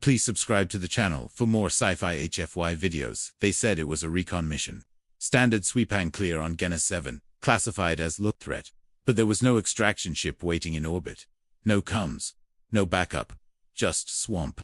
Please subscribe to the channel for more sci-fi HFY videos. They said it was a recon mission. Standard sweeping clear on Genesis 7, classified as look threat. But there was no extraction ship waiting in orbit. No comms. No backup. Just swamp.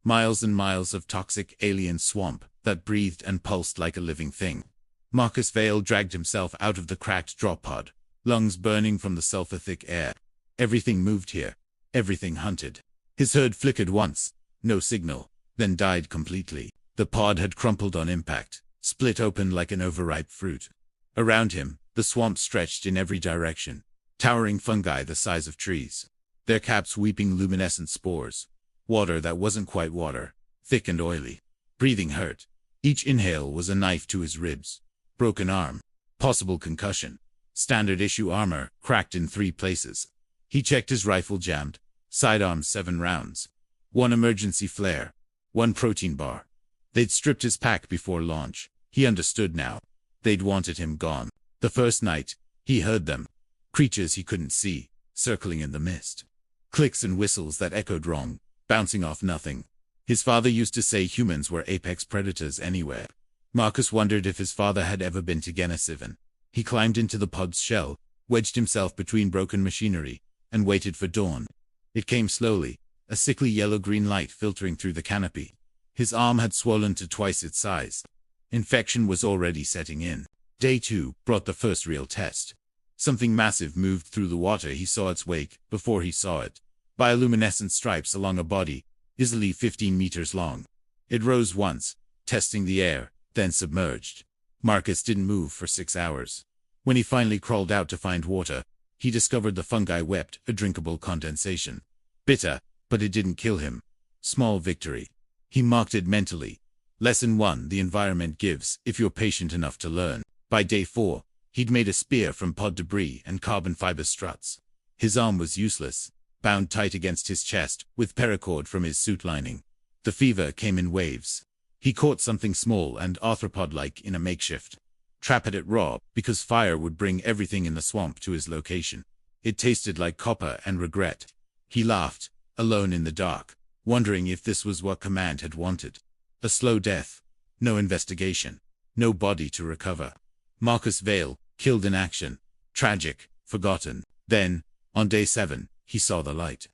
Miles and miles of toxic alien swamp that breathed and pulsed like a living thing. Marcus Vale dragged himself out of the cracked drop pod, lungs burning from the sulfur-thick air. Everything moved here. Everything hunted. His herd flickered once. No signal, then died completely. The pod had crumpled on impact, split open like an overripe fruit. Around him, the swamp stretched in every direction, towering fungi the size of trees, their caps weeping luminescent spores. Water that wasn't quite water, thick and oily. Breathing hurt. Each inhale was a knife to his ribs. Broken arm. Possible concussion. Standard issue armor, cracked in 3 places. He checked his rifle jammed. Sidearms 7 rounds. 1 emergency flare. 1 protein bar. They'd stripped his pack before launch. He understood now. They'd wanted him gone. The first night, he heard them. Creatures he couldn't see, circling in the mist. Clicks and whistles that echoed wrong, bouncing off nothing. His father used to say humans were apex predators anywhere. Marcus wondered if his father had ever been to Genesis 7. He climbed into the pod's shell, wedged himself between broken machinery, and waited for dawn. It came slowly. A sickly yellow-green light filtering through the canopy. His arm had swollen to twice its size. Infection was already setting in. Day 2 brought the first real test. Something massive moved through the water. He saw its wake before he saw it. Bioluminescent stripes along a body, easily 15 meters long. It rose once, testing the air, then submerged. Marcus didn't move for 6 hours. When he finally crawled out to find water, he discovered the fungi wept a drinkable condensation. Bitter. But it didn't kill him. Small victory. He marked it mentally. Lesson 1: the environment gives, if you're patient enough to learn. By day 4, he'd made a spear from pod debris and carbon fiber struts. His arm was useless, bound tight against his chest, with paracord from his suit lining. The fever came in waves. He caught something small and arthropod-like in a makeshift. Trap it raw, because fire would bring everything in the swamp to his location. It tasted like copper and regret. He laughed. Alone in the dark, wondering if this was what Command had wanted. A slow death. No investigation. No body to recover. Marcus Vale, killed in action. Tragic. Forgotten. Then, on day 7, he saw the light.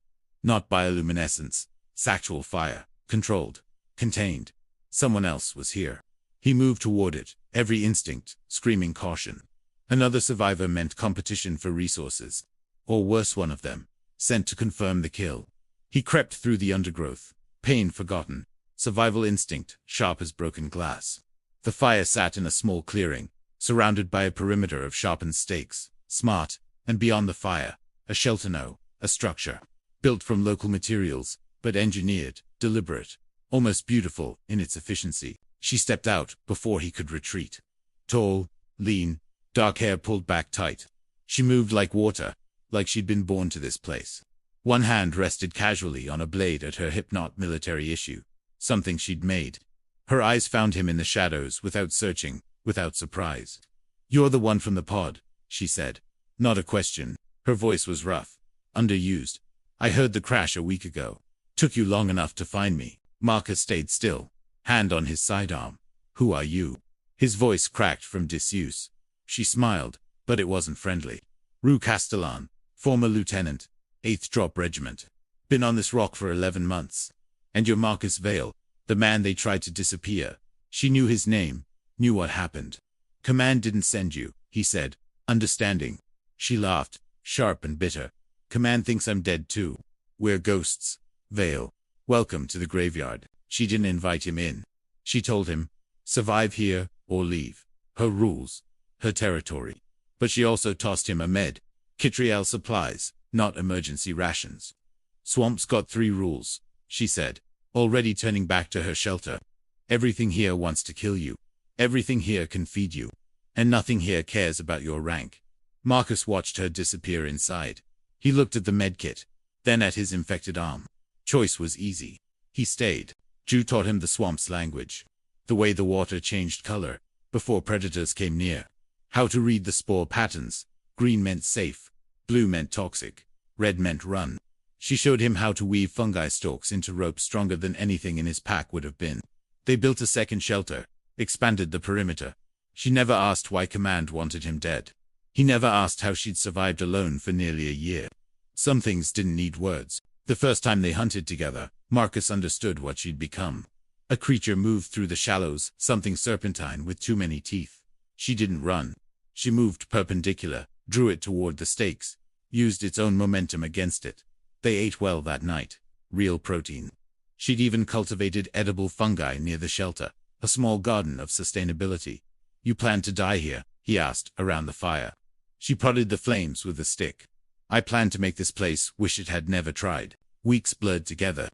Not bioluminescence. Actual fire. Controlled. Contained. Someone else was here. He moved toward it, every instinct, screaming caution. Another survivor meant competition for resources. Or worse, one of them, sent to confirm the kill. He crept through the undergrowth, pain forgotten, survival instinct sharp as broken glass. The fire sat in a small clearing, surrounded by a perimeter of sharpened stakes. Smart, and beyond the fire, a shelter, a structure, built from local materials, but engineered, deliberate, almost beautiful in its efficiency. She stepped out before he could retreat. Tall, lean, dark hair pulled back tight. She moved like water, like she'd been born to this place. One hand rested casually on a blade at her hip, not military issue. Something she'd made. Her eyes found him in the shadows without searching, without surprise. "You're the one from the pod," she said. Not a question. Her voice was rough. Underused. "I heard the crash a week ago. Took you long enough to find me." Marcus stayed still, hand on his sidearm. "Who are you?" His voice cracked from disuse. She smiled, but it wasn't friendly. "Roux Castellan, former lieutenant. 8th Drop Regiment. Been on this rock for 11 months. And you're Marcus Vale, the man they tried to disappear." She knew his name, knew what happened. "Command didn't send you," he said, understanding. She laughed, sharp and bitter. "Command thinks I'm dead too. We're ghosts. Vale. Welcome to the graveyard." She didn't invite him in. She told him, survive here or leave. Her rules. Her territory. But she also tossed him a betrayal supplies. Not emergency rations. "Swamp's got 3 rules," she said, already turning back to her shelter. "Everything here wants to kill you. Everything here can feed you. And nothing here cares about your rank." Marcus watched her disappear inside. He looked at the medkit, then at his infected arm. Choice was easy. He stayed. Ju taught him the swamp's language. The way the water changed color, before predators came near. How to read the spore patterns. Green meant safe. Blue meant toxic. Red meant run. She showed him how to weave fungi stalks into ropes stronger than anything in his pack would have been. They built a second shelter, expanded the perimeter. She never asked why Command wanted him dead. He never asked how she'd survived alone for nearly a year. Some things didn't need words. The first time they hunted together, Marcus understood what she'd become. A creature moved through the shallows, something serpentine with too many teeth. She didn't run. She moved perpendicular, drew it toward the stakes, used its own momentum against it. They ate well that night. Real protein. She'd even cultivated edible fungi near the shelter, a small garden of sustainability. "You plan to die here?" he asked, around the fire. She prodded the flames with a stick. "I plan to make this place wish it had never tried." Weeks blurred together.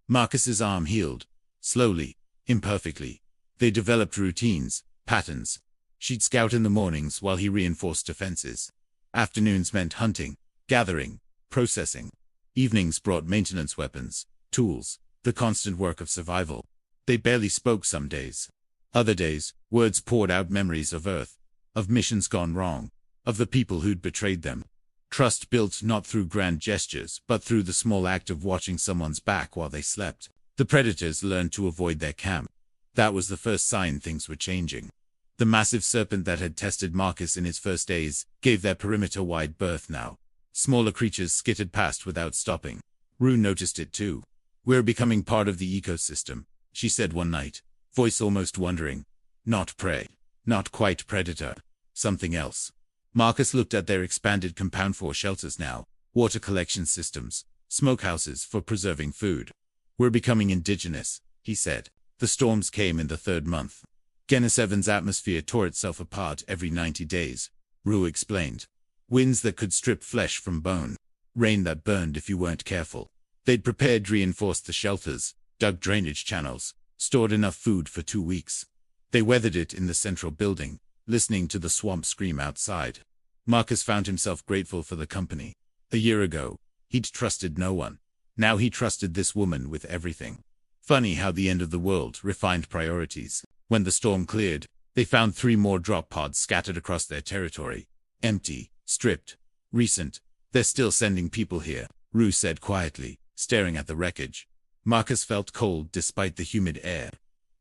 Marcus's arm healed. Slowly, imperfectly. They developed routines, patterns. She'd scout in the mornings while he reinforced defenses. Afternoons meant hunting, gathering, processing. Evenings brought maintenance weapons, tools, the constant work of survival. They barely spoke some days. Other days, words poured out memories of Earth, of missions gone wrong, of the people who'd betrayed them. Trust built not through grand gestures, but through the small act of watching someone's back while they slept. The predators learned to avoid their camp. That was the first sign things were changing. The massive serpent that had tested Marcus in his first days gave their perimeter wide berth now. Smaller creatures skittered past without stopping. Roux noticed it too. "We're becoming part of the ecosystem," she said one night, voice almost wondering. "Not prey. Not quite predator. Something else." Marcus looked at their expanded compound for shelters now, water collection systems, smokehouses for preserving food. "We're becoming indigenous," he said. The storms came in the third month. Geneseven's atmosphere tore itself apart every 90 days, Roux explained. Winds that could strip flesh from bone. Rain that burned if you weren't careful. They'd prepared reinforced the shelters, dug drainage channels, stored enough food for 2 weeks. They weathered it in the central building, listening to the swamp scream outside. Marcus found himself grateful for the company. A year ago, he'd trusted no one. Now he trusted this woman with everything. Funny how the end of the world refined priorities. When the storm cleared, they found 3 more drop pods scattered across their territory. Empty, stripped, recent. "They're still sending people here," Roux said quietly, staring at the wreckage. Marcus felt cold despite the humid air.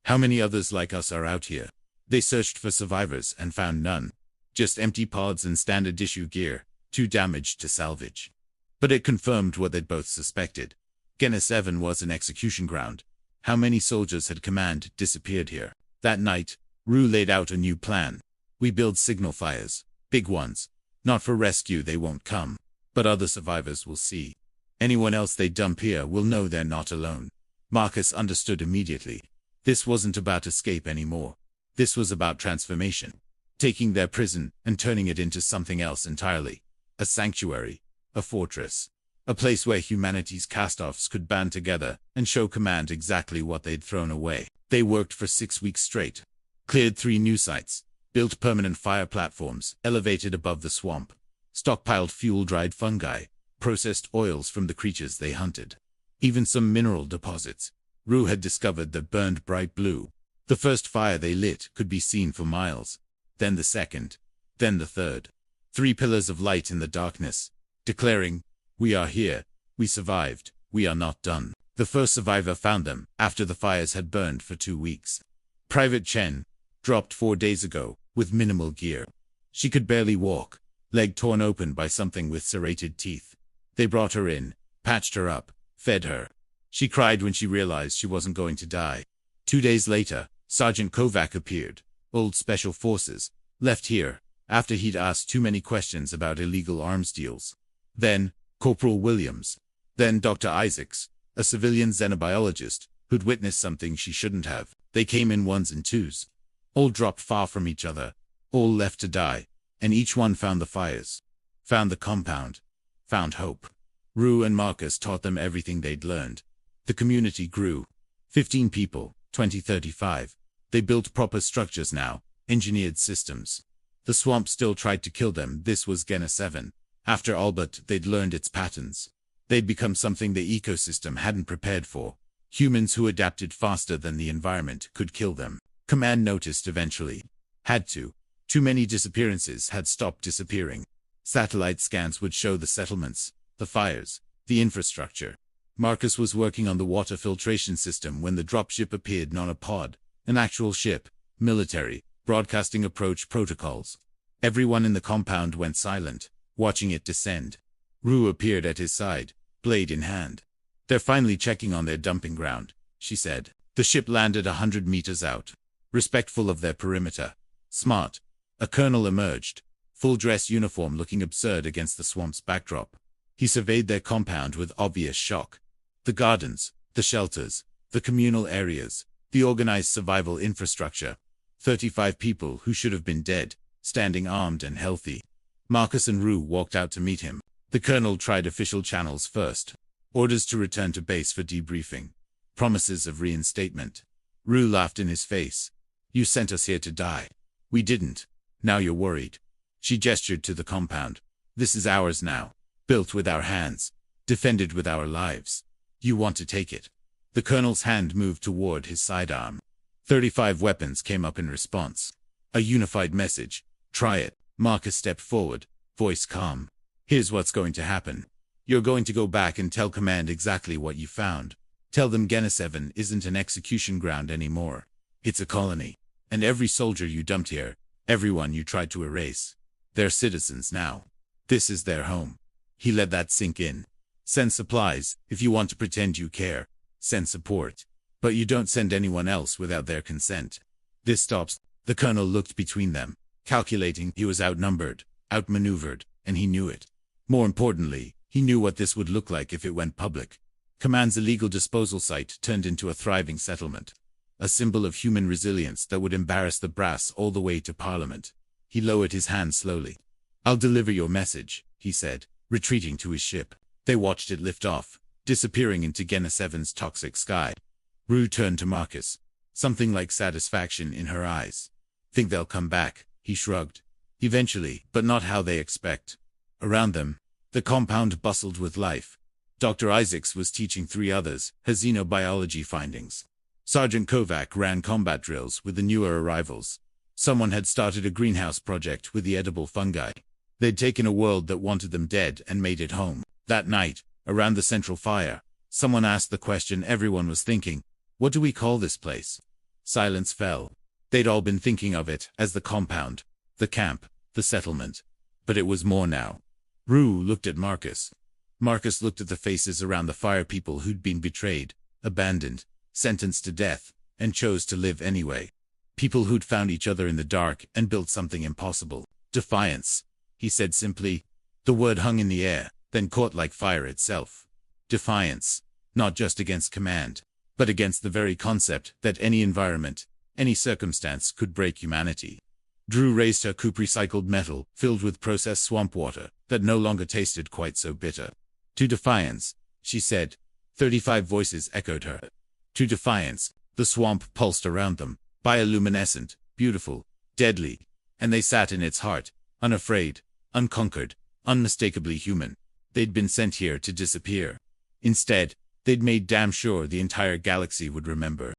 "How many others like us are out here?" They searched for survivors and found none. Just empty pods and standard issue gear, too damaged to salvage. But it confirmed what they'd both suspected. Geneseven was an execution ground. How many soldiers had Command disappeared here? That night, Roux laid out a new plan. "We build signal fires. Big ones. Not for rescue, they won't come. But other survivors will see. Anyone else they dump here will know they're not alone." Marcus understood immediately. This wasn't about escape anymore. This was about transformation. Taking their prison and turning it into something else entirely. A sanctuary. A fortress. A place where humanity's cast-offs could band together and show Command exactly what they'd thrown away. They worked for 6 weeks straight. Cleared 3 new sites. Built permanent fire platforms elevated above the swamp. Stockpiled fuel-dried fungi. Processed oils from the creatures they hunted. Even some mineral deposits. Roux had discovered that burned bright blue. The first fire they lit could be seen for miles. Then the second. Then the third. 3 pillars of light in the darkness, declaring, "We are here. We survived. We are not done." The first survivor found them after the fires had burned for 2 weeks. Private Chen, dropped 4 days ago, with minimal gear. She could barely walk, leg torn open by something with serrated teeth. They brought her in, patched her up, fed her. She cried when she realized she wasn't going to die. 2 days later, Sergeant Kovac appeared, old Special Forces, left here, after he'd asked too many questions about illegal arms deals. Then, Corporal Williams. Then Dr. Isaacs, a civilian xenobiologist, who'd witnessed something she shouldn't have. They came in 1s and 2s. All dropped far from each other, all left to die, and each one found the fires. Found the compound. Found hope. Roux and Marcus taught them everything they'd learned. The community grew. 15 people, 2035. They built proper structures now, engineered systems. The swamp still tried to kill them. This was Geneseven. After all but they'd learned its patterns. They'd become something the ecosystem hadn't prepared for. Humans who adapted faster than the environment could kill them. Command noticed eventually. Had to. Too many disappearances had stopped disappearing. Satellite scans would show the settlements, the fires, The infrastructure. Marcus was working on the water filtration system when the dropship appeared on a pod, an actual ship, military, broadcasting approach protocols. Everyone in the compound went silent, watching it descend. Roux appeared at his side, blade in hand. "They're finally checking on their dumping ground," she said. The ship landed 100 meters out, respectful of their perimeter. Smart. A colonel emerged, full dress uniform looking absurd against the swamp's backdrop. He surveyed their compound with obvious shock. The gardens, the shelters, the communal areas, the organized survival infrastructure. 35 people who should have been dead, standing armed and healthy. Marcus and Roux walked out to meet him. The colonel tried official channels first. Orders to return to base for debriefing. Promises of reinstatement. Roux laughed in his face. "You sent us here to die. We didn't. Now you're worried." She gestured to the compound. "This is ours now. Built with our hands. Defended with our lives. You want to take it." The colonel's hand moved toward his sidearm. 35 weapons came up in response. A unified message. "Try it." Marcus stepped forward, voice calm. "Here's what's going to happen. You're going to go back and tell command exactly what you found. Tell them Gen7 isn't an execution ground anymore. It's a colony. And every soldier you dumped here, everyone you tried to erase, they're citizens now. This is their home." He let that sink in. "Send supplies, if you want to pretend you care. Send support. But you don't send anyone else without their consent." This stops. The colonel looked between them, calculating he was outnumbered, outmaneuvered, and he knew it. More importantly, he knew what this would look like if it went public. Command's illegal disposal site turned into a thriving settlement. A symbol of human resilience that would embarrass the brass all the way to Parliament. He lowered his hand slowly. "I'll deliver your message," he said, retreating to his ship. They watched it lift off, disappearing into Gen7's toxic sky. Roux turned to Marcus, something like satisfaction in her eyes. "Think they'll come back?" He shrugged. "Eventually, but not how they expect." Around them, the compound bustled with life. Dr. Isaacs was teaching 3 others her xenobiology findings. Sergeant Kovac ran combat drills with the newer arrivals. Someone had started a greenhouse project with the edible fungi. They'd taken a world that wanted them dead and made it home. That night, around the central fire, someone asked the question everyone was thinking: "What do we call this place?" Silence fell. They'd all been thinking of it as the compound, the camp, the settlement. But it was more now. Roux looked at Marcus. Marcus looked at the faces around the fire, people who'd been betrayed, abandoned, sentenced to death, and chose to live anyway. People who'd found each other in the dark and built something impossible. "Defiance," he said simply. The word hung in the air, then caught like fire itself. Defiance, not just against command, but against the very concept that any environment, any circumstance could break humanity. Drew raised her coupe, recycled metal, filled with processed swamp water, that no longer tasted quite so bitter. "To defiance," she said. 35 voices echoed her. To defiance. The swamp pulsed around them, bioluminescent, beautiful, deadly, and they sat in its heart, unafraid, unconquered, unmistakably human. They'd been sent here to disappear. Instead, they'd made damn sure the entire galaxy would remember.